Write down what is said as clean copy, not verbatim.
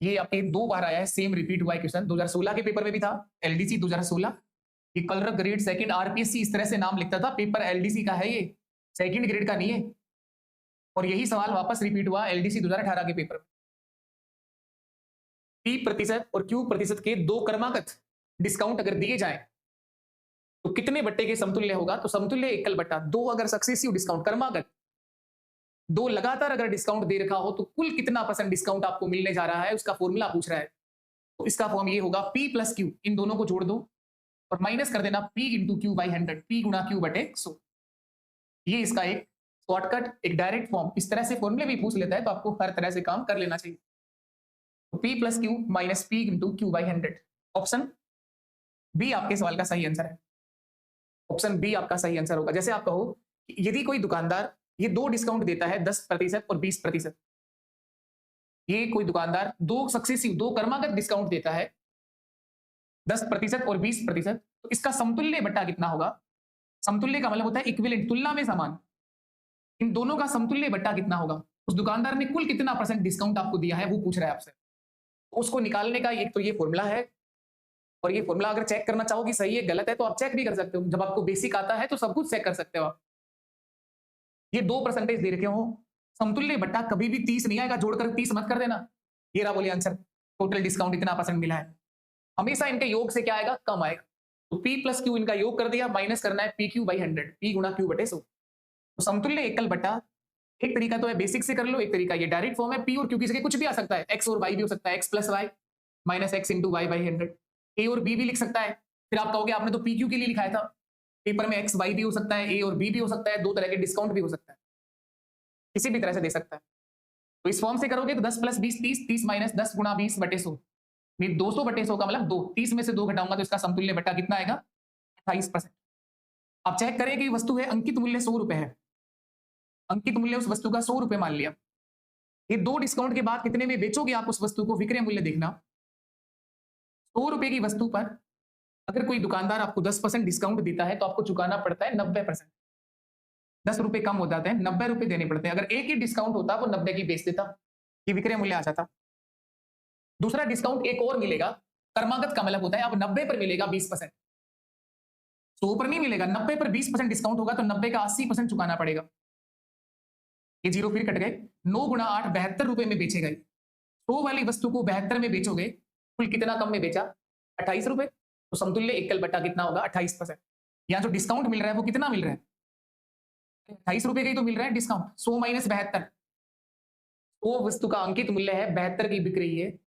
ये आपके 2 बार आया है, सेम रिपीट हुआ है क्वेश्चन। 2016 के पेपर में भी था, एलडीसी 2016। ये कलर ग्रेड सेकंड आरपीएससी इस तरह से नाम लिखता था, पेपर एलडीसी का है ये, सेकंड ग्रेड का नहीं है। और यही सवाल वापस रिपीट हुआ एलडीसी 2018 के पेपर में। पी प्रतिशत और क्यू प्रतिशत के दो क्रमागत डिस्काउंट अगर दिए जाएं तो कितने बट्टे के समतुल्य होगा? तो समतुल्य एकल बट्टा दो, अगर सक्सेसिव डिस्काउंट क्रमागत दो लगातार अगर डिस्काउंट दे रखा हो तो कुल कितना परसेंट डिस्काउंट आपको मिलने जा रहा है, उसका फॉर्मूला पूछ रहा है। तो इसका फॉर्म ये होगा पी प्लस क्यू, इन दोनों को जोड़ दो और माइनस कर देना P into Q by 100, P गुणा क्यू बटे 100। ये इसका एक शॉर्टकट, एक डायरेक्ट फॉर्म। इस तरह से फॉर्मूले भी पूछ लेता है तो आपको हर तरह से काम कर लेना चाहिए। तो P plus Q minus P into Q by 100, option B आपके सवाल का सही आंसर है। ऑप्शन बी आपका सही आंसर होगा। जैसे आप कहो यदि कोई दुकानदार ये दो डिस्काउंट देता है 10% और 20%, ये कोई दुकानदार दो सक्सेसिव दो क्रमागत डिस्काउंट देता है 10% और 20%, तो इसका समतुल्य बट्टा कितना होगा? समतुल्य का मतलब होता है इक्विवेलेंट, तुलना में समान। इन दोनों का समतुल्य बट्टा कितना होगा? उस दुकानदार ने कुल कितना परसेंट डिस्काउंट आपको दिया है वो पूछ रहा है आपसे। उसको निकालने का एक तो ये फॉर्मूला है, और ये फॉर्मूला अगर चेक करना चाहो कि सही है गलत है तो आप चेक भी कर सकते हो। जब आपको बेसिक आता है तो सब कुछ चेक कर सकते हो आप। ये 2% दे रखे हो, समतुल्य बट्टा कभी भी 30 नहीं आएगा, जोड़कर 30 मत कर देना। ये रहा बोलिए आंसर, टोटल डिस्काउंट इतना परसेंट मिला है। हमेशा इनके योग से क्या आएगा? कम आएगा। तो पी प्लस क्यू इनका योग कर दिया, माइनस करना है पी क्यू बाई 100, पी गुणा क्यू बटे 100। तो समतुल्य एकल बट्टा, एक तरीका तो है बेसिक से कर लो, एक तरीका ये डायरेक्ट फॉर्म है। पी और क्यू की जगह कुछ भी आ सकता है, एक्स और वाई भी हो सकता है, X plus Y minus X into Y by 100। A और बी भी लिख सकता है। फिर आप कहोगे आपने तो पी क्यू के लिए लिखाया था, पेपर में एक्स वाई भी हो सकता है, ए और बी भी हो सकता है, दो तरह के डिस्काउंट भी हो सकता है, किसी भी तरह से दे सकता है। तो इस फॉर्म से करोगे तो 10 प्लस 20 30, 30 माइनस 10 गुणा 20 बटे 100, 200 बटे 100 का मतलब 2, 30 में से 2 घटाऊंगा तो इसका समतुल्य बट्टा कितना आएगा? 28%। आप चेक करें कि वस्तु है अंकित मूल्य 100 रुपए है, अंकित मूल्य उस वस्तु का 100 रुपए मान लिया। ये दो डिस्काउंट के बाद कितने में बेचोगे आप उस वस्तु को? विक्रय मूल्य देखना। 100 रुपए की वस्तु पर अगर कोई दुकानदार आपको 10% डिस्काउंट देता है तो आपको चुकाना पड़ता है 90%। 10 रुपए कम हो जाते हैं, 90 रुपए देने पड़ते हैं। अगर एक ही डिस्काउंट होता वो 90 की बेच देता, ये विक्रय मूल्य आ जाता। दूसरा डिस्काउंट एक और मिलेगा, कर्मागत का मतलब होता है अब 90 पर मिलेगा 20%, 100 पर नहीं मिलेगा, 90 पर 20% डिस्काउंट होगा तो 90 का 80% चुकाना पड़ेगा। ये जीरो फिर कट गए। 9 गुणा 8 72 रुपए में बेचे गए। 100 वाली वस्तु को 72 में बेचोगे, कुल कितना कम में बेचा? 28 रुपए। तो समतुल्य एकल बट्टा कितना होगा? 28%। यहाँ जो डिस्काउंट मिल रहा है वो कितना मिल रहा है? 28 रुपए का ही तो मिल रहा है डिस्काउंट। 100 माइनस 72, वो वस्तु का अंकित मूल्य है 72 की बिक रही है,